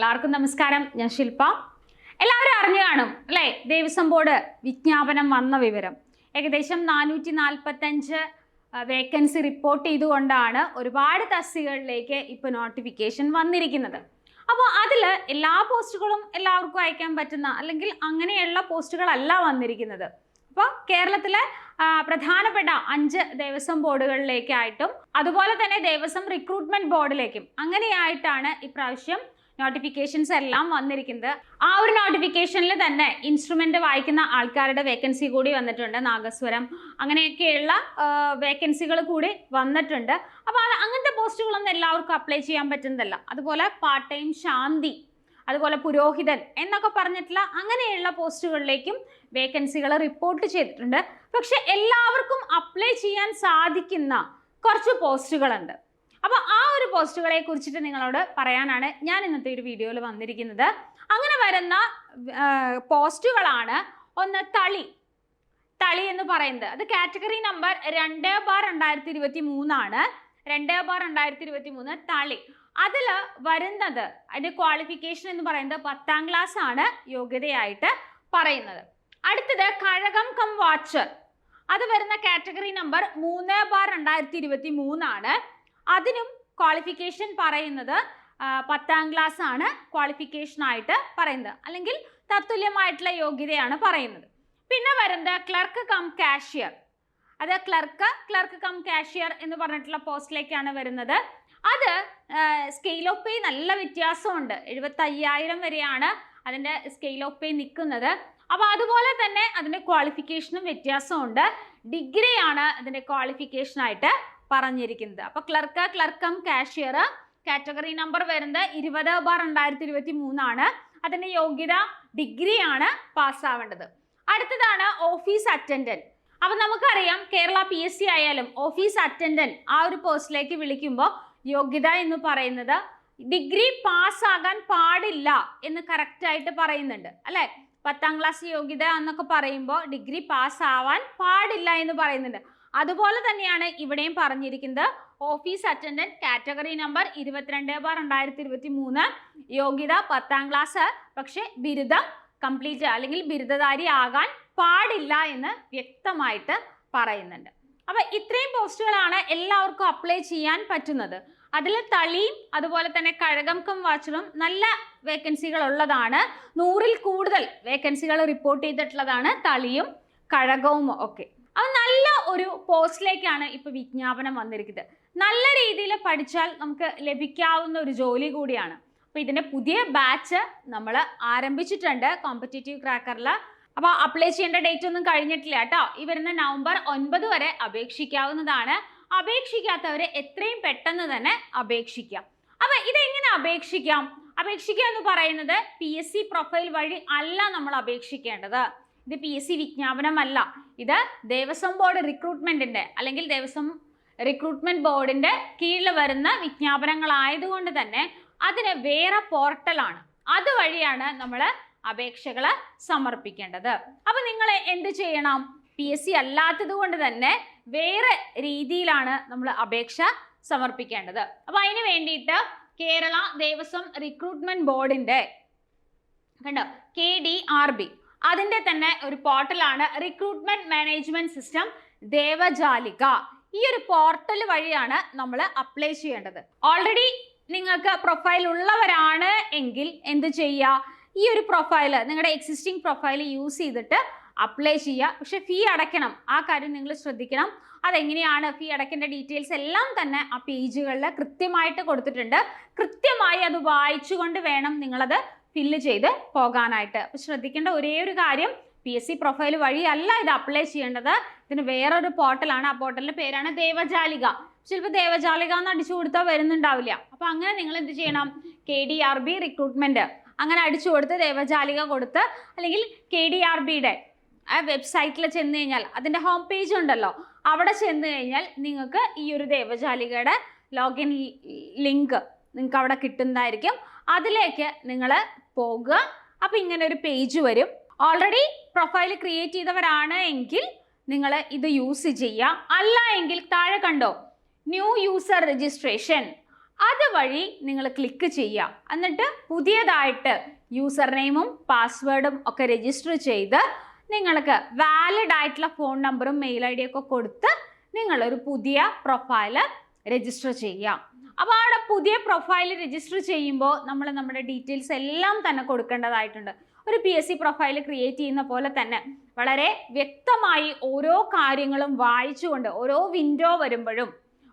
എല്ലാവർക്കും നമസ്കാരം. ഞാൻ ശില്പ. എല്ലാവരും അറിഞ്ഞു കാണും അല്ലേ, ദേവസ്വം ബോർഡ് വിജ്ഞാപനം വന്ന വിവരം. ഏകദേശം 445 വേക്കൻസി റിപ്പോർട്ട് ചെയ്തുകൊണ്ടാണ് ഒരുപാട് തസ്തികകളിലേക്ക് ഇപ്പോൾ നോട്ടിഫിക്കേഷൻ വന്നിരിക്കുന്നത്. അപ്പോൾ അതിൽ എല്ലാ പോസ്റ്റുകളും എല്ലാവർക്കും അയക്കാൻ പറ്റുന്ന അല്ലെങ്കിൽ അങ്ങനെയുള്ള പോസ്റ്റുകളല്ല വന്നിരിക്കുന്നത്. അപ്പോൾ കേരളത്തിലെ പ്രധാനപ്പെട്ട 5 ദേവസ്വം ബോർഡുകളിലേക്കായിട്ടും അതുപോലെ തന്നെ ദേവസ്വം റിക്രൂട്ട്മെന്റ് ബോർഡിലേക്കും അങ്ങനെയായിട്ടാണ് ഇപ്രാവശ്യം നോട്ടിഫിക്കേഷൻസ് എല്ലാം വന്നിരിക്കുന്നത്. ആ ഒരു നോട്ടിഫിക്കേഷനിൽ തന്നെ ഇൻസ്ട്രുമെന്റ് വായിക്കുന്ന ആൾക്കാരുടെ വേക്കൻസി കൂടി വന്നിട്ടുണ്ട്. നാഗസ്വരം അങ്ങനെയൊക്കെയുള്ള വേക്കൻസികൾ കൂടി വന്നിട്ടുണ്ട്. അപ്പോൾ അങ്ങനത്തെ പോസ്റ്റുകളൊന്നും എല്ലാവർക്കും അപ്ലൈ ചെയ്യാൻ പറ്റുന്നതല്ല. അതുപോലെ പാർട്ട് ടൈം ശാന്തി, അതുപോലെ പുരോഹിതൻ എന്നൊക്കെ പറഞ്ഞിട്ടുള്ള അങ്ങനെയുള്ള പോസ്റ്റുകളിലേക്കും വേക്കൻസികൾ റിപ്പോർട്ട് ചെയ്തിട്ടുണ്ട്. പക്ഷെ എല്ലാവർക്കും അപ്ലൈ ചെയ്യാൻ സാധിക്കുന്ന കുറച്ച് പോസ്റ്റുകളുണ്ട്. അപ്പോൾ ആ ഒരു പോസ്റ്റുകളെ കുറിച്ചിട്ട് നിങ്ങളോട് പറയാനാണ് ഞാൻ ഇന്നത്തെ ഒരു വീഡിയോയിൽ വന്നിരിക്കുന്നത്. അങ്ങനെ വരുന്ന പോസ്റ്റുകളാണ് ഒന്ന് തളി എന്ന് പറയുന്നത്. അത് കാറ്റഗറി നമ്പർ 2/2023 ആണ്. 2/2023 തളി. അതിൽ വരുന്നത് അതിൻ്റെ ക്വാളിഫിക്കേഷൻ എന്ന് പറയുന്നത് 10ാം ക്ലാസ് ആണ് യോഗ്യതയായിട്ട് പറയുന്നത്. അടുത്തത് കഴകം കം വാച്ചർ. അത് വരുന്ന കാറ്റഗറി നമ്പർ 3/2023 ആണ്. അതിനും ക്വാളിഫിക്കേഷൻ പറയുന്നത് 10ാം ക്ലാസ് ആണ് ക്വാളിഫിക്കേഷൻ ആയിട്ട് പറയുന്നത്, അല്ലെങ്കിൽ തത്തുല്യമായിട്ടുള്ള യോഗ്യതയാണ് പറയുന്നത്. പിന്നെ വരുന്നത് ക്ലർക്ക് കം കാഷ്യർ. അത് ക്ലർക്ക് കം കാഷ്യർ എന്ന് പറഞ്ഞിട്ടുള്ള പോസ്റ്റിലേക്കാണ് വരുന്നത്. അത് സ്കെയിൽ ഓഫ് പേ നല്ല വ്യത്യാസമുണ്ട്. 75,000 വരെയാണ് അതിൻ്റെ സ്കെയിൽ ഓഫ് പേ നിൽക്കുന്നത്. അപ്പോൾ അതുപോലെ തന്നെ അതിൻ്റെ ക്വാളിഫിക്കേഷനും വ്യത്യാസമുണ്ട്. ഡിഗ്രിയാണ് അതിൻ്റെ ക്വാളിഫിക്കേഷനായിട്ട് പറഞ്ഞിരിക്കുന്നത്. അപ്പോൾ ക്ലർക്കം കാഷ്യർ കാറ്റഗറി നമ്പർ വരുന്നത് 20/2023 ആണ്. അതിൻ്റെ യോഗ്യത ഡിഗ്രിയാണ് പാസ്സാവേണ്ടത്. അടുത്തതാണ് ഓഫീസ് അറ്റൻഡൻറ്റ്. അപ്പം നമുക്കറിയാം കേരള PSC ആയാലും ഓഫീസ് അറ്റൻഡൻറ്റ് ആ ഒരു പോസ്റ്റിലേക്ക് വിളിക്കുമ്പോൾ യോഗ്യത എന്ന് പറയുന്നത് ഡിഗ്രി പാസ്സാകാൻ പാടില്ല എന്ന് കറക്റ്റായിട്ട് പറയുന്നുണ്ട് അല്ലേ. 10ാം ക്ലാസ് യോഗ്യത എന്നൊക്കെ പറയുമ്പോൾ ഡിഗ്രി പാസ്സാവാൻ പാടില്ല എന്ന് പറയുന്നുണ്ട്. അതുപോലെ തന്നെയാണ് ഇവിടെയും പറഞ്ഞിരിക്കുന്നത്. ഓഫീസ് അറ്റൻഡൻറ്റ് കാറ്റഗറി നമ്പർ 22/2023 യോഗ്യത 10ാം ക്ലാസ്, പക്ഷേ ബിരുദം കംപ്ലീറ്റ് അല്ലെങ്കിൽ ബിരുദധാരി ആകാൻ പാടില്ല എന്ന് വ്യക്തമായിട്ട് പറയുന്നുണ്ട്. അപ്പോൾ ഇത്രയും പോസ്റ്റുകളാണ് എല്ലാവർക്കും അപ്ലൈ ചെയ്യാൻ പറ്റുന്നത്. അതിൽ തളിയും അതുപോലെ തന്നെ കഴകം കം വാച്ചറും നല്ല വേക്കൻസികൾ ഉള്ളതാണ്. 100ൽ കൂടുതൽ വേക്കൻസികൾ റിപ്പോർട്ട് ചെയ്തിട്ടുള്ളതാണ് തളിയും കഴകവും ഒക്കെ. അത് നല്ല ഒരു പോസ്റ്റിലേക്കാണ് ഇപ്പോൾ വിജ്ഞാപനം വന്നിരിക്കുന്നത്. നല്ല രീതിയിൽ പഠിച്ചാൽ നമുക്ക് ലഭിക്കാവുന്ന ഒരു ജോലി കൂടിയാണ്. അപ്പോൾ ഇതിൻ്റെ പുതിയ ബാച്ച് നമ്മൾ ആരംഭിച്ചിട്ടുണ്ട് കോമ്പറ്റേറ്റീവ് ക്രാക്കറിൽ. അപ്പോൾ അപ്ലൈ ചെയ്യേണ്ട ഡേറ്റ് ഒന്നും കഴിഞ്ഞിട്ടില്ല കേട്ടോ. ഈ വരുന്ന നവംബർ 9 വരെ അപേക്ഷിക്കാവുന്നതാണ്. അപേക്ഷിക്കാത്തവർ എത്രയും പെട്ടെന്ന് തന്നെ അപേക്ഷിക്കാം. അപ്പോൾ ഇതെങ്ങനെ അപേക്ഷിക്കാം? അപേക്ഷിക്കുക എന്ന് പറയുന്നത് PSC പ്രൊഫൈൽ വഴി അല്ല നമ്മൾ അപേക്ഷിക്കേണ്ടത്. ഇത് PSC വിജ്ഞാപനമല്ല. ഇത് ദേവസ്വം ബോർഡ് റിക്രൂട്ട്മെന്റിന്റെ അല്ലെങ്കിൽ ദേവസ്വം റിക്രൂട്ട്മെന്റ് ബോർഡിന്റെ കീഴിൽ വരുന്ന വിജ്ഞാപനങ്ങളായതുകൊണ്ട് തന്നെ അതിന് വേറെ പോർട്ടലാണ്. അതുവഴിയാണ് നമ്മൾ അപേക്ഷകൾ സമർപ്പിക്കേണ്ടത്. അപ്പം നിങ്ങൾ എന്ത് ചെയ്യണം? PSC അല്ലാത്തത് കൊണ്ട് തന്നെ വേറെ രീതിയിലാണ് നമ്മൾ അപേക്ഷ സമർപ്പിക്കേണ്ടത്. അപ്പം അതിന് വേണ്ടിയിട്ട് കേരള ദേവസ്വം റിക്രൂട്ട്മെന്റ് ബോർഡിന്റെ കണ്ടോ KDRB അതിൻ്റെ തന്നെ ഒരു പോർട്ടലാണ് റിക്രൂട്ട്മെന്റ് മാനേജ്മെന്റ് സിസ്റ്റം ദേവജാലിക. ഈ ഒരു പോർട്ടൽ വഴിയാണ് നമ്മൾ അപ്ലൈ ചെയ്യേണ്ടത്. ഓൾറെഡി നിങ്ങൾക്ക് പ്രൊഫൈൽ ഉള്ളവരാണ് എങ്കിൽ എന്ത് ചെയ്യുക? ഈ ഒരു പ്രൊഫൈൽ നിങ്ങളുടെ എക്സിസ്റ്റിംഗ് പ്രൊഫൈൽ യൂസ് ചെയ്തിട്ട് അപ്ലൈ ചെയ്യുക. പക്ഷെ ഫീ അടയ്ക്കണം. ആ കാര്യം നിങ്ങൾ ശ്രദ്ധിക്കണം. അതെങ്ങനെയാണ് ഫീ അടയ്ക്കേണ്ട ഡീറ്റെയിൽസ് എല്ലാം തന്നെ ആ പേജുകളിൽ കൃത്യമായിട്ട് കൊടുത്തിട്ടുണ്ട്. കൃത്യമായി അത് വായിച്ചുകൊണ്ട് വേണം നിങ്ങളത് ഫില്ല് ചെയ്ത് പോകാനായിട്ട്. അപ്പോൾ ശ്രദ്ധിക്കേണ്ട ഒരേ ഒരു കാര്യം, PSC പ്രൊഫൈൽ വഴിയല്ല ഇത് അപ്ലൈ ചെയ്യേണ്ടത്. ഇതിന് വേറൊരു പോർട്ടലാണ്. ആ പോർട്ടലിൻ്റെ പേരാണ് ദേവജാലിക. ചിലപ്പോൾ ദേവജാലിക എന്ന് അടിച്ചു കൊടുത്താൽ വരുന്നുണ്ടാവില്ല. അപ്പോൾ അങ്ങനെ നിങ്ങൾ എന്ത് ചെയ്യണം? KDRB റിക്രൂട്ട്മെൻറ്റ് അങ്ങനെ അടിച്ചു കൊടുത്ത് ദേവജാലിക കൊടുത്ത് അല്ലെങ്കിൽ KDRBയുടെ ആ വെബ്സൈറ്റിൽ ചെന്ന് കഴിഞ്ഞാൽ അതിൻ്റെ ഹോം പേജ് ഉണ്ടല്ലോ, അവിടെ ചെന്ന് കഴിഞ്ഞാൽ നിങ്ങൾക്ക് ഈ ഒരു ദേവജാലികയുടെ ലോഗിൻ ലിങ്ക് നിങ്ങൾക്ക് അവിടെ കിട്ടുന്നതായിരിക്കും. അതിലേക്ക് നിങ്ങൾ പോകുക. അപ്പോൾ ഇങ്ങനെ ഒരു പേജ് വരും. ഓൾറെഡി പ്രൊഫൈൽ ക്രിയേറ്റ് ചെയ്തവരാണ് എങ്കിൽ നിങ്ങൾ ഇത് യൂസ് ചെയ്യുക. അല്ല എങ്കിൽ താഴെ കണ്ടോ ന്യൂ യൂസർ രജിസ്ട്രേഷൻ, അതുവഴി നിങ്ങൾ ക്ലിക്ക് ചെയ്യുക. എന്നിട്ട് പുതിയതായിട്ട് യൂസർ നെയിമും പാസ്വേഡും ഒക്കെ രജിസ്റ്റർ ചെയ്ത് നിങ്ങൾക്ക് വാലിഡ് ആയിട്ടുള്ള ഫോൺ നമ്പറും മെയിൽ ഐ ഡിയൊക്കെ കൊടുത്ത് നിങ്ങളൊരു പുതിയ പ്രൊഫൈൽ രജിസ്റ്റർ ചെയ്യാം. അപ്പോൾ അവിടെ പുതിയ പ്രൊഫൈൽ രജിസ്റ്റർ ചെയ്യുമ്പോൾ നമ്മൾ നമ്മുടെ ഡീറ്റെയിൽസ് എല്ലാം തന്നെ കൊടുക്കേണ്ടതായിട്ടുണ്ട്. ഒരു PSC പ്രൊഫൈൽ ക്രിയേറ്റ് ചെയ്യുന്ന പോലെ തന്നെ വളരെ വ്യക്തമായി ഓരോ കാര്യങ്ങളും വായിച്ചുകൊണ്ട് ഓരോ വിൻഡോ വരുമ്പോഴും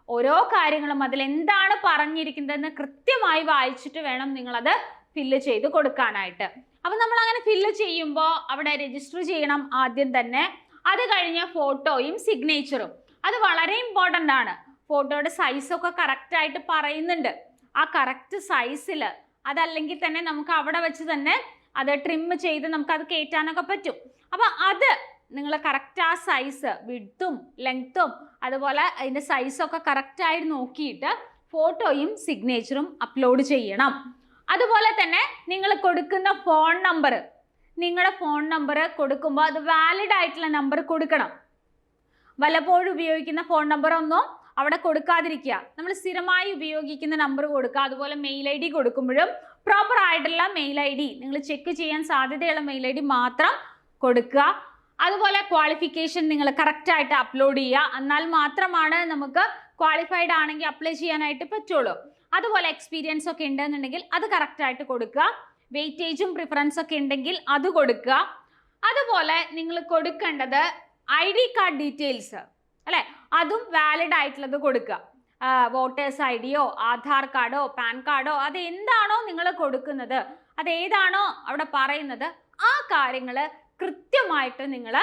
ഓരോ കാര്യങ്ങളും അതിലെന്താണ് പറഞ്ഞിരിക്കുന്നതെന്ന് കൃത്യമായി വായിച്ചിട്ട് വേണം നിങ്ങളത് ഫില്ല് ചെയ്ത് കൊടുക്കാനായിട്ട്. അപ്പം നമ്മൾ അങ്ങനെ ഫില്ല് ചെയ്യുമ്പോൾ അവിടെ രജിസ്റ്റർ ചെയ്യണം ആദ്യം തന്നെ. അത് കഴിഞ്ഞ് ഫോട്ടോയും സിഗ്നേച്ചറും, അത് വളരെ ഇമ്പോർട്ടൻ്റ് ആണ്. ഫോട്ടോയുടെ സൈസൊക്കെ കറക്റ്റായിട്ട് പറയുന്നുണ്ട്. ആ കറക്റ്റ് സൈസിൽ അതല്ലെങ്കിൽ തന്നെ നമുക്ക് അവിടെ വെച്ച് തന്നെ അത് ട്രിം ചെയ്ത് നമുക്കത് കയറ്റാനൊക്കെ പറ്റും. അപ്പം അത് നിങ്ങൾ കറക്റ്റ് ആ സൈസ് വിഡ്ത്തും ലെങ്ത്തും അതുപോലെ അതിൻ്റെ സൈസൊക്കെ കറക്റ്റായിട്ട് നോക്കിയിട്ട് ഫോട്ടോയും സിഗ്നേച്ചറും അപ്ലോഡ് ചെയ്യണം. അതുപോലെ തന്നെ നിങ്ങൾ കൊടുക്കുന്ന ഫോൺ നമ്പർ, നിങ്ങളുടെ ഫോൺ നമ്പർ കൊടുക്കുമ്പോൾ അത് വാലിഡ് ആയിട്ടുള്ള നമ്പർ കൊടുക്കണം. വല്ലപ്പോഴും ഉപയോഗിക്കുന്ന ഫോൺ നമ്പർ ഒന്നും അവിടെ കൊടുക്കാതിരിക്കുക. നമ്മൾ സ്ഥിരമായി ഉപയോഗിക്കുന്ന നമ്പർ കൊടുക്കുക. അതുപോലെ മെയിൽ ഐ ഡി കൊടുക്കുമ്പോഴും പ്രോപ്പർ ആയിട്ടുള്ള മെയിൽ ഐ ഡി, നിങ്ങൾ ചെക്ക് ചെയ്യാൻ സാധ്യതയുള്ള മെയിൽ ഐ ഡി മാത്രം കൊടുക്കുക. അതുപോലെ ക്വാളിഫിക്കേഷൻ നിങ്ങൾ കറക്റ്റായിട്ട് അപ്ലോഡ് ചെയ്യുക. എന്നാൽ മാത്രമാണ് നമുക്ക് ക്വാളിഫൈഡ് ആണെങ്കിൽ അപ്ലൈ ചെയ്യാനായിട്ട് പറ്റുള്ളൂ. അതുപോലെ എക്സ്പീരിയൻസ് ഒക്കെ ഉണ്ടെന്നുണ്ടെങ്കിൽ അത് കറക്റ്റായിട്ട് കൊടുക്കുക. വെയിറ്റേജും പ്രിഫറൻസ് ഒക്കെ ഉണ്ടെങ്കിൽ അത് കൊടുക്കുക. അതുപോലെ നിങ്ങൾ കൊടുക്കേണ്ടത് ID കാർഡ് ഡീറ്റെയിൽസ് അല്ലേ, അതും വാലിഡ് ആയിട്ടുള്ളത് കൊടുക്കുക. വോട്ടേഴ്സ് ID യോ ആധാർ കാർഡോ പാൻ കാർഡോ അത് എന്താണോ നിങ്ങൾ കൊടുക്കുന്നത്, അതേതാണോ അവിടെ പറയുന്നത്, ആ കാര്യങ്ങൾ കൃത്യമായിട്ട് നിങ്ങൾ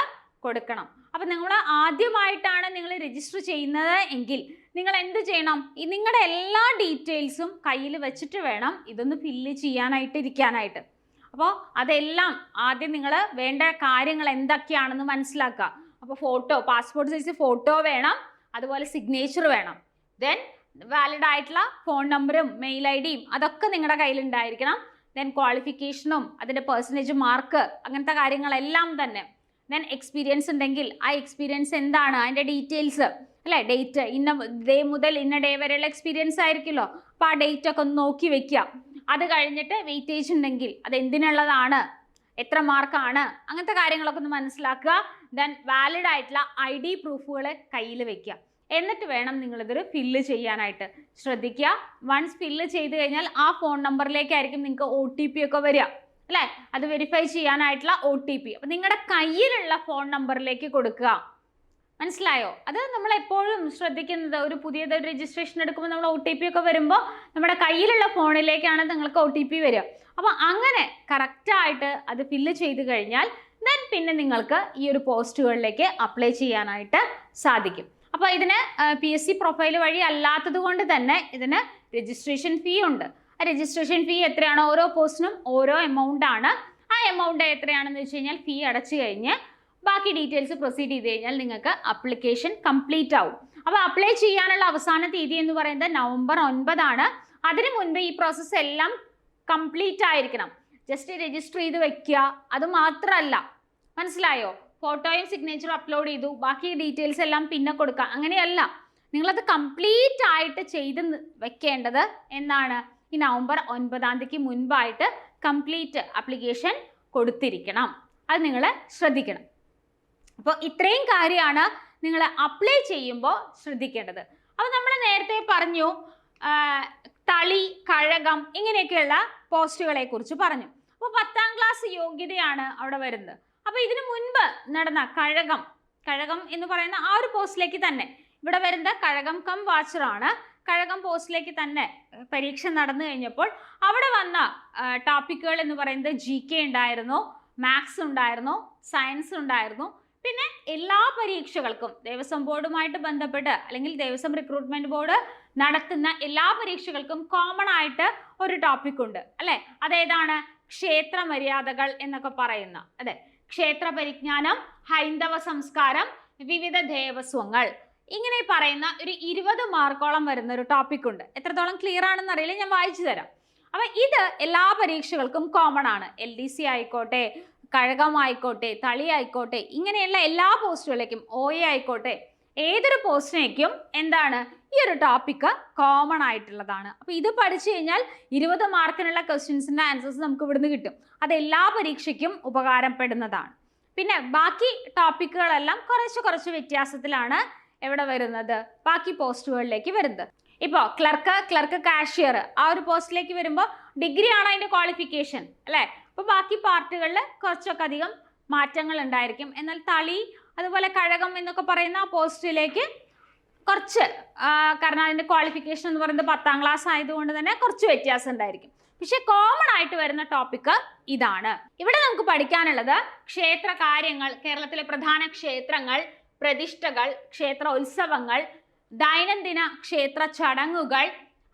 കൊടുക്കണം. അപ്പം നിങ്ങൾ ആദ്യമായിട്ടാണ് നിങ്ങൾ രജിസ്റ്റർ ചെയ്യുന്നത് എങ്കിൽ നിങ്ങൾ എന്ത് ചെയ്യണം, നിങ്ങളുടെ എല്ലാ ഡീറ്റെയിൽസും കയ്യിൽ വെച്ചിട്ട് വേണം ഇതൊന്ന് ഫില്ല് ചെയ്യാനായിട്ട്. അപ്പോൾ അതെല്ലാം ആദ്യം നിങ്ങൾ വേണ്ട കാര്യങ്ങൾ എന്തൊക്കെയാണെന്ന് മനസ്സിലാക്കുക. അപ്പോൾ ഫോട്ടോ, പാസ്പോർട്ട് സൈസ് ഫോട്ടോ വേണം, അതുപോലെ സിഗ്നേച്ചർ വേണം, ദെൻ വാലിഡ് ആയിട്ടുള്ള ഫോൺ നമ്പറും മെയിൽ ഐ ഡിയും അതൊക്കെ നിങ്ങളുടെ കയ്യിലുണ്ടായിരിക്കണം. ദെൻ ക്വാളിഫിക്കേഷനും അതിൻ്റെ പെർസെൻറ്റേജ് മാർക്ക് അങ്ങനത്തെ കാര്യങ്ങളെല്ലാം തന്നെ. ദെൻ എക്സ്പീരിയൻസ് ഉണ്ടെങ്കിൽ ആ എക്സ്പീരിയൻസ് എന്താണ്, അതിൻ്റെ ഡീറ്റെയിൽസ് അല്ലേ, ഡേറ്റ് ഇന്ന ഡേ മുതൽ ഇന്ന ഡേ വരെയുള്ള എക്സ്പീരിയൻസ് ആയിരിക്കുമല്ലോ, അപ്പോൾ ആ ഡേറ്റ് ഒക്കെ ഒന്ന് നോക്കി വെക്കുക. അത് കഴിഞ്ഞിട്ട് വെയിറ്റേജ് ഉണ്ടെങ്കിൽ അത് എന്തിനുള്ളതാണ്, എത്ര മാർക്കാണ്, അങ്ങനത്തെ കാര്യങ്ങളൊക്കെ ഒന്ന് മനസ്സിലാക്കുക. ദെൻ വാലിഡ് ആയിട്ടുള്ള ID പ്രൂഫുകൾ കയ്യിൽ വെക്കുക. എന്നിട്ട് വേണം നിങ്ങളിതൊരു ഫില്ല് ചെയ്യാനായിട്ട്. ശ്രദ്ധിക്കുക, വൺസ് ഫില്ല് ചെയ്ത് കഴിഞ്ഞാൽ ആ ഫോൺ നമ്പറിലേക്കായിരിക്കും നിങ്ങൾക്ക് OTP ഒക്കെ വരിക അല്ലേ, അത് വെരിഫൈ ചെയ്യാനായിട്ടുള്ള OTP. അപ്പം നിങ്ങളുടെ കയ്യിലുള്ള ഫോൺ നമ്പറിലേക്ക് കൊടുക്കുക. മനസ്സിലായോ? അത് നമ്മൾ എപ്പോഴും ശ്രദ്ധിക്കുന്നത്, ഒരു പുതിയതൊരു രജിസ്ട്രേഷൻ എടുക്കുമ്പോൾ നമ്മൾ OTP ഒക്കെ വരുമ്പോൾ നമ്മുടെ കയ്യിലുള്ള ഫോണിലേക്കാണ് നിങ്ങൾക്ക് OTP വരിക. അപ്പോൾ അങ്ങനെ കറക്റ്റായിട്ട് അത് ഫില്ല് ചെയ്ത് കഴിഞ്ഞാൽ ദെൻ പിന്നെ നിങ്ങൾക്ക് ഈ ഒരു പോസ്റ്റുകളിലേക്ക് അപ്ലൈ ചെയ്യാനായിട്ട് സാധിക്കും. അപ്പോൾ ഇതിന് PSC പ്രൊഫൈൽ വഴി അല്ലാത്തത് കൊണ്ട് തന്നെ ഇതിന് രജിസ്ട്രേഷൻ ഫീ ഉണ്ട്. ആ രജിസ്ട്രേഷൻ ഫീ എത്രയാണോ, ഓരോ പോസ്റ്റിനും ഓരോ എമൗണ്ട് ആണ്. ആ എമൗണ്ട് എത്രയാണെന്ന് വെച്ച് കഴിഞ്ഞാൽ ഫീ അടച്ചു കഴിഞ്ഞ് ബാക്കി ഡീറ്റെയിൽസ് പ്രൊസീഡ് ചെയ്ത് കഴിഞ്ഞാൽ നിങ്ങൾക്ക് അപ്ലിക്കേഷൻ കംപ്ലീറ്റ് ആവും. അപ്പോൾ അപ്ലൈ ചെയ്യാനുള്ള അവസാന തീയതി എന്ന് പറയുന്നത് November 9 ആണ്. അതിന് മുൻപ് ഈ പ്രോസസ്സ് എല്ലാം കംപ്ലീറ്റ് ആയിരിക്കണം. ജസ്റ്റ് രജിസ്റ്റർ ചെയ്ത് വെക്കുക അത് മാത്രമല്ല, മനസ്സിലായോ? ഫോട്ടോയും സിഗ്നേച്ചറും അപ്ലോഡ് ചെയ്തു, ബാക്കി ഡീറ്റെയിൽസ് എല്ലാം പിന്നെ കൊടുക്കുക, അങ്ങനെയല്ല. നിങ്ങളത് കംപ്ലീറ്റ് ആയിട്ട് ചെയ്ത് വെക്കേണ്ടത് എന്നാണ്, ഈ November 9 മുൻപായിട്ട് കംപ്ലീറ്റ് ആപ്ലിക്കേഷൻ കൊടുത്തിരിക്കണം. അത് നിങ്ങൾ ശ്രദ്ധിക്കണം. അപ്പോൾ ഇത്രയും കാര്യമാണ് നിങ്ങൾ അപ്ലൈ ചെയ്യുമ്പോൾ ശ്രദ്ധിക്കേണ്ടത്. അപ്പോൾ നമ്മൾ നേരത്തെ പറഞ്ഞു തളി, കഴകം ഇങ്ങനെയൊക്കെയുള്ള പോസ്റ്റുകളെ കുറിച്ച് പറഞ്ഞു. അപ്പോൾ 10ാം ക്ലാസ് യോഗ്യതയാണ് അവിടെ വരുന്നത്. അപ്പോൾ ഇതിനു മുൻപ് നടന്ന കഴകം എന്ന് പറയുന്ന ആ ഒരു പോസ്റ്റിലേക്ക് തന്നെ ഇവിടെ വരുന്ന കഴകം കം വാച്ചറാണ്. കഴകം പോസ്റ്റിലേക്ക് തന്നെ പരീക്ഷ നടന്നു കഴിഞ്ഞപ്പോൾ അവിടെ വന്ന ടോപ്പിക്കുകൾ എന്ന് പറയുന്നത് GK ഉണ്ടായിരുന്നു, മാത്സ് ഉണ്ടായിരുന്നു, സയൻസ് ഉണ്ടായിരുന്നു. പിന്നെ എല്ലാ പരീക്ഷകൾക്കും ദേവസ്വം ബോർഡുമായിട്ട് ബന്ധപ്പെട്ട് അല്ലെങ്കിൽ ദേവസ്വം റിക്രൂട്ട്മെന്റ് ബോർഡ് നടത്തുന്ന എല്ലാ പരീക്ഷകൾക്കും കോമൺ ആയിട്ട് ഒരു ടോപ്പിക് ഉണ്ട് അല്ലേ. അതേതാണ്? ക്ഷേത്ര മര്യാദകൾ എന്നൊക്കെ പറയുന്ന, അതെ, ക്ഷേത്ര പരിജ്ഞാനം, ഹൈന്ദവ സംസ്കാരം, വിവിധ ദേവസ്വങ്ങൾ, ഇങ്ങനെ പറയുന്ന ഒരു 20 മാർക്കോളം വരുന്ന ഒരു ടോപ്പിക് ഉണ്ട്. എത്രത്തോളം ക്ലിയർ ആണെന്ന് അറിയില്ല, ഞാൻ വായിച്ചു തരാം. അപ്പം ഇത് എല്ലാ പരീക്ഷകൾക്കും കോമൺ ആണ്. LDC ആയിക്കോട്ടെ, കഴകം ആയിക്കോട്ടെ, തളി ആയിക്കോട്ടെ, ഇങ്ങനെയുള്ള എല്ലാ പോസ്റ്റുകളിലേക്കും OA ആയിക്കോട്ടെ ഏതൊരു പോസ്റ്റിനേക്കും എന്താണ് ഈ ഒരു ടോപ്പിക്ക് കോമൺ ആയിട്ടുള്ളതാണ്. അപ്പോൾ ഇത് പഠിച്ചു കഴിഞ്ഞാൽ 20 മാർക്കിനുള്ള ക്വസ്റ്റ്യൻസിന്റെ ആൻസേഴ്സ് നമുക്ക് ഇവിടുന്ന് കിട്ടും. അത് എല്ലാ പരീക്ഷയ്ക്കും ഉപകാരപ്പെടുന്നതാണ്. പിന്നെ ബാക്കി ടോപ്പിക്കുകളെല്ലാം കുറച്ച് വ്യത്യാസത്തിലാണ് എവിടെ വരുന്നത്, ബാക്കി പോസ്റ്റുകളിലേക്ക് വരുന്നത്. ഇപ്പോൾ ക്ലർക്ക് കാഷ്യർ ആ ഒരു പോസ്റ്റിലേക്ക് വരുമ്പോൾ ഡിഗ്രി ആണ് അതിന്റെ ക്വാളിഫിക്കേഷൻ അല്ലേ. അപ്പോൾ ബാക്കി പാർട്ടുകളിൽ കുറച്ചൊക്കെ അധികം മാറ്റങ്ങൾ ഉണ്ടായിരിക്കും. എന്നാൽ തളി അതുപോലെ കഴകം എന്നൊക്കെ പറയുന്ന ആ പോസ്റ്റിലേക്ക് കുറച്ച് കാരണം അതിന്റെ ക്വാളിഫിക്കേഷൻ എന്ന് പറയുന്നത് 10ാം ക്ലാസ് ആയതുകൊണ്ട് തന്നെ കുറച്ച് വ്യത്യാസം ഉണ്ടായിരിക്കും. പക്ഷെ കോമൺ ആയിട്ട് വരുന്ന ടോപ്പിക്ക് ഇതാണ്. ഇവിടെ നമുക്ക് പഠിക്കാനുള്ളത് ക്ഷേത്ര കാര്യങ്ങൾ, കേരളത്തിലെ പ്രധാന ക്ഷേത്രങ്ങൾ, പ്രതിഷ്ഠകൾ, ക്ഷേത്ര ഉത്സവങ്ങൾ, ദൈനംദിന ക്ഷേത്ര ചടങ്ങുകൾ,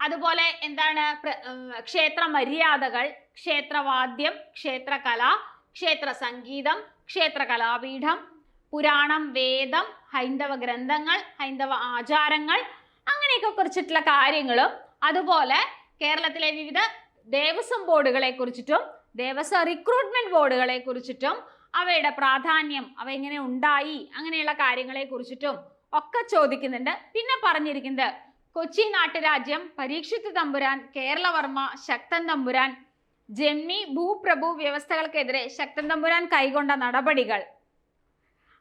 അതുപോലെ എന്താണ് ക്ഷേത്ര മര്യാദകൾ, ക്ഷേത്രവാദ്യം, ക്ഷേത്രകല, ക്ഷേത്ര സംഗീതം, ക്ഷേത്ര കലാപീഠം, പുരാണം, വേദം, ഹൈന്ദവ ഗ്രന്ഥങ്ങൾ, ഹൈന്ദവ ആചാരങ്ങൾ, അങ്ങനെയൊക്കെ കുറിച്ചിട്ടുള്ള കാര്യങ്ങളും അതുപോലെ കേരളത്തിലെ വിവിധ ദേവസ്വം ബോർഡുകളെ കുറിച്ചിട്ടും ദേവസ്വം റിക്രൂട്ട്മെന്റ് ബോർഡുകളെ കുറിച്ചിട്ടും അവയുടെ പ്രാധാന്യം, അവ എങ്ങനെ ഉണ്ടായി, അങ്ങനെയുള്ള കാര്യങ്ങളെ കുറിച്ചിട്ടും ഒക്കെ ചോദിക്കുന്നുണ്ട്. പിന്നെ പറഞ്ഞിരിക്കുന്നത് കൊച്ചി നാട്ടുരാജ്യം, പരീക്ഷിത് തമ്പുരാൻ, കേരളവർമ്മ, ശക്തൻ തമ്പുരാൻ, ജന്മി ഭൂപ്രഭു വ്യവസ്ഥകൾക്കെതിരെ ശക്തൻ തമ്പുരാൻ കൈകൊണ്ട നടപടികൾ,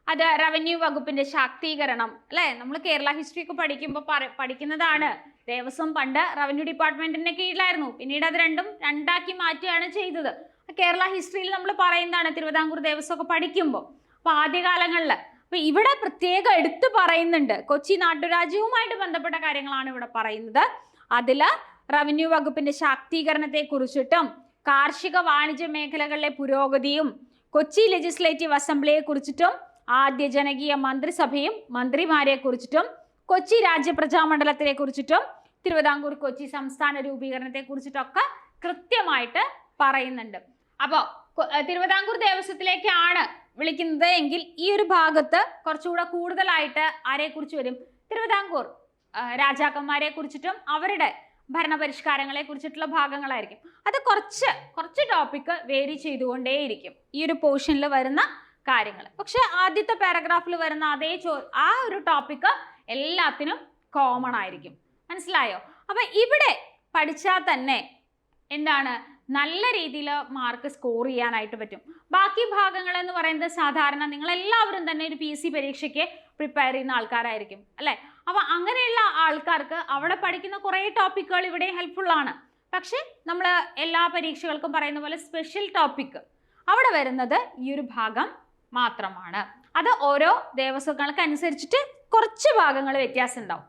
അത് റവന്യൂ വകുപ്പിന്റെ ശാക്തീകരണം അല്ലെ. നമ്മൾ കേരള ഹിസ്റ്ററി ഒക്കെ പഠിക്കുമ്പോൾ പഠിക്കുന്നതാണ്. ദേവസ്വം പണ്ട് റവന്യൂ ഡിപ്പാർട്ട്മെന്റിന്റെ കീഴിലായിരുന്നു, പിന്നീട് അത് രണ്ടാക്കി മാറ്റുകയാണ് ചെയ്തത്. കേരള ഹിസ്റ്ററിയിൽ നമ്മൾ പറയുന്നതാണ് തിരുവിതാംകൂർ ദേവസ്വം ഒക്കെ പഠിക്കുമ്പോൾ. അപ്പൊ ആദ്യകാലങ്ങളിൽ അപ്പൊ ഇവിടെ പ്രത്യേകം എടുത്തു പറയുന്നുണ്ട്, കൊച്ചി നാട്ടുരാജ്യവുമായിട്ട് ബന്ധപ്പെട്ട കാര്യങ്ങളാണ് ഇവിടെ പറയുന്നത്. അതില് റവന്യൂ വകുപ്പിന്റെ ശാക്തീകരണത്തെ കുറിച്ചിട്ടും കാർഷിക വാണിജ്യ മേഖലകളിലെ പുരോഗതിയും കൊച്ചി ലെജിസ്ലേറ്റീവ് അസംബ്ലിയെ കുറിച്ചിട്ടും ആദ്യ ജനകീയ മന്ത്രിസഭയും മന്ത്രിമാരെ കുറിച്ചിട്ടും കൊച്ചി രാജ്യപ്രജാമണ്ഡലത്തിനെ കുറിച്ചിട്ടും തിരുവിതാംകൂർ കൊച്ചി സംസ്ഥാന രൂപീകരണത്തെ കുറിച്ചിട്ടൊക്കെ കൃത്യമായിട്ട് പറയുന്നുണ്ട്. അപ്പോൾ തിരുവിതാംകൂർ ദേവസ്വത്തിലേക്കാണ് വിളിക്കുന്നത് എങ്കിൽ ഈ ഒരു ഭാഗത്ത് കുറച്ചുകൂടെ കൂടുതലായിട്ട് ആരെ കുറിച്ച് വരും, തിരുവിതാംകൂർ രാജാക്കന്മാരെ കുറിച്ചിട്ടും അവരുടെ ഭരണപരിഷ്കാരങ്ങളെ കുറിച്ചിട്ടുള്ള ഭാഗങ്ങളായിരിക്കും. അത് കുറച്ച് ടോപ്പിക്ക് വേരി ചെയ്തുകൊണ്ടേയിരിക്കും ഈ ഒരു പോർഷനിൽ വരുന്ന കാര്യങ്ങൾ. പക്ഷെ ആദ്യത്തെ പാരഗ്രാഫിൽ വരുന്ന അതേ ആ ഒരു ടോപ്പിക്ക് എല്ലാത്തിനും കോമൺ ആയിരിക്കും. മനസ്സിലായോ? അപ്പൊ ഇവിടെ പഠിച്ചാൽ തന്നെ എന്താണ് നല്ല രീതിയിൽ മാർക്ക് സ്കോർ ചെയ്യാനായിട്ട് പറ്റും. ബാക്കി ഭാഗങ്ങൾ എന്ന് പറയുന്നത് സാധാരണ നിങ്ങൾ എല്ലാവരും തന്നെ ഒരു PSC പരീക്ഷയ്ക്ക് പ്രിപ്പയർ ചെയ്യുന്ന ആൾക്കാരായിരിക്കും അല്ലെ. അപ്പൊ അങ്ങനെയുള്ള ആൾക്കാർക്ക് അവിടെ പഠിക്കുന്ന കുറേ ടോപ്പിക്കുകൾ ഇവിടെ ഹെൽപ്ഫുൾ ആണ്. പക്ഷെ നമ്മൾ എല്ലാ പരീക്ഷകൾക്കും പറയുന്ന പോലെ സ്പെഷ്യൽ ടോപ്പിക്ക് അവിടെ വരുന്നത് ഈ ഒരു ഭാഗം മാത്രമാണ്. അത് ഓരോ ദേവസ്വങ്ങൾക്ക് അനുസരിച്ചിട്ട് കുറച്ച് ഭാഗങ്ങൾ വ്യത്യാസം ഉണ്ടാവും.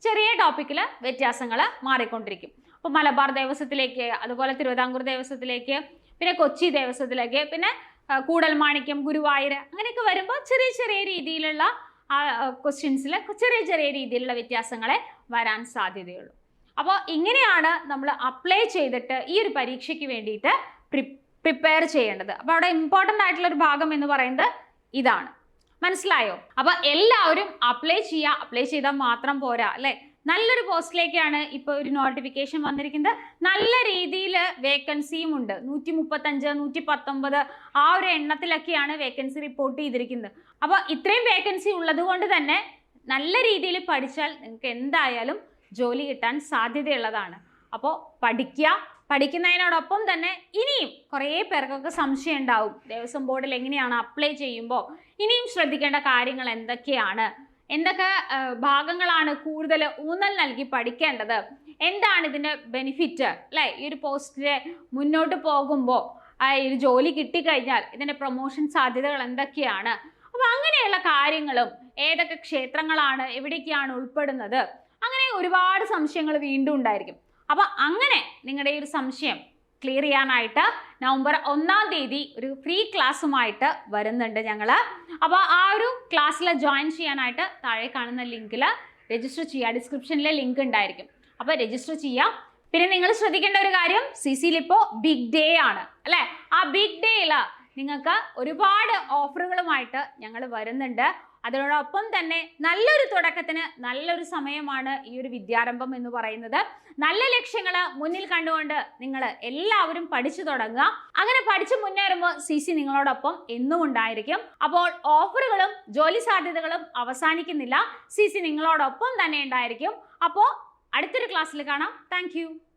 ചെറിയ ടോപ്പിക്കിൽ വ്യത്യാസങ്ങൾ മാറിക്കൊണ്ടിരിക്കും. അപ്പോൾ മലബാർ ദേവസ്വത്തിലേക്ക്, അതുപോലെ തിരുവിതാംകൂർ ദേവസ്വത്തിലേക്ക്, പിന്നെ കൊച്ചി ദേവസ്വത്തിലേക്ക്, പിന്നെ കൂടൽമാണിക്യം, ഗുരുവായൂർ, അങ്ങനെയൊക്കെ വരുമ്പോൾ ചെറിയ രീതിയിലുള്ള ക്വസ്റ്റ്യൻസിൽ ചെറിയ രീതിയിലുള്ള വ്യത്യാസങ്ങളെ വരാൻ സാധ്യതയുള്ളൂ. അപ്പോൾ ഇങ്ങനെയാണ് നമ്മൾ അപ്ലൈ ചെയ്തിട്ട് ഈ ഒരു പരീക്ഷയ്ക്ക് വേണ്ടിയിട്ട് പ്രിപ്പയർ ചെയ്യേണ്ടത്. അപ്പോൾ അവിടെ ഇമ്പോർട്ടൻ്റ് ആയിട്ടുള്ള ഒരു ഭാഗം എന്ന് പറയുന്നത് ഇതാണ്. മനസ്സിലായോ? അപ്പോൾ എല്ലാവരും അപ്ലൈ ചെയ്താൽ മാത്രം പോരാ അല്ലേ. നല്ലൊരു പോസ്റ്റിലേക്കാണ് ഇപ്പോൾ ഒരു നോട്ടിഫിക്കേഷൻ വന്നിരിക്കുന്നത്. നല്ല രീതിയിൽ വേക്കൻസിയും ഉണ്ട്. 135, 119 ആ ഒരു എണ്ണത്തിലൊക്കെയാണ് വേക്കൻസി റിപ്പോർട്ട് ചെയ്തിരിക്കുന്നത്. അപ്പോൾ ഇത്രയും വേക്കൻസി ഉള്ളത് കൊണ്ട് തന്നെ നല്ല രീതിയിൽ പഠിച്ചാൽ നിങ്ങൾക്ക് എന്തായാലും ജോലി കിട്ടാൻ സാധ്യതയുള്ളതാണ്. അപ്പോൾ പഠിക്കുന്നതിനോടൊപ്പം തന്നെ ഇനിയും കുറേ പേർക്കൊക്കെ സംശയം ഉണ്ടാവും, ദേവസ്വം ബോർഡിൽ എങ്ങനെയാണ് അപ്ലൈ ചെയ്യുമ്പോൾ ഇനിയും ശ്രദ്ധിക്കേണ്ട കാര്യങ്ങൾ എന്തൊക്കെയാണ്, എന്തൊക്കെ ഭാഗങ്ങളാണ് കൂടുതൽ ഊന്നൽ നൽകി പഠിക്കേണ്ടത്, എന്താണ് ഇതിൻ്റെ ബെനിഫിറ്റ് അല്ലേ, ഈ ഒരു പോസ്റ്റിൽ മുന്നോട്ട് പോകുമ്പോൾ ഈ ഒരു ജോലി കിട്ടിക്കഴിഞ്ഞാൽ ഇതിൻ്റെ പ്രൊമോഷൻ സാധ്യതകൾ എന്തൊക്കെയാണ്, അപ്പോൾ അങ്ങനെയുള്ള കാര്യങ്ങളും ഏതൊക്കെ ക്ഷേത്രങ്ങളാണ് എവിടേക്കാണ് ഉൾപ്പെടുന്നത്, അങ്ങനെ ഒരുപാട് സംശയങ്ങൾ വീണ്ടും ഉണ്ടായിരിക്കും. അപ്പോൾ അങ്ങനെ നിങ്ങളുടെ ഈ ഒരു സംശയം ക്ലിയർ ചെയ്യാനായിട്ട് നവംബർ 1-ാം തീയതി ഒരു ഫ്രീ ക്ലാസ്സുമായിട്ട് വരുന്നുണ്ട് ഞങ്ങൾ. അപ്പോൾ ആ ഒരു ക്ലാസ്സിൽ ജോയിൻ ചെയ്യാനായിട്ട് താഴെ കാണുന്ന ലിങ്കിൽ രജിസ്റ്റർ ചെയ്യുക. ഡിസ്ക്രിപ്ഷനിലെ ലിങ്ക് ഉണ്ടായിരിക്കും. അപ്പോൾ രജിസ്റ്റർ ചെയ്യാം. പിന്നെ നിങ്ങൾ ശ്രദ്ധിക്കേണ്ട ഒരു കാര്യം, CCയിൽ ഇപ്പോൾ ബിഗ് ഡേ ആണ് അല്ലേ. ആ ബിഗ് ഡേയിൽ നിങ്ങൾക്ക് ഒരുപാട് ഓഫറുകളുമായിട്ട് ഞങ്ങൾ വരുന്നുണ്ട്. അതിനോടൊപ്പം തന്നെ നല്ലൊരു തുടക്കത്തിന് നല്ലൊരു സമയമാണ് ഈ ഒരു വിദ്യാരംഭം എന്ന് പറയുന്നത്. നല്ല ലക്ഷ്യങ്ങൾ മുന്നിൽ കണ്ടുകൊണ്ട് നിങ്ങൾ എല്ലാവരും പഠിച്ചു തുടങ്ങുക. അങ്ങനെ പഠിച്ചു മുന്നേറുമ്പോൾ CC നിങ്ങളോടൊപ്പം എന്നും ഉണ്ടായിരിക്കും. അപ്പോൾ ഓഫറുകളും ജോലി സാധ്യതകളും അവസാനിക്കുന്നില്ല. CC നിങ്ങളോടൊപ്പം തന്നെ ഉണ്ടായിരിക്കും. അപ്പോൾ അടുത്തൊരു ക്ലാസ്സിൽ കാണാം. താങ്ക്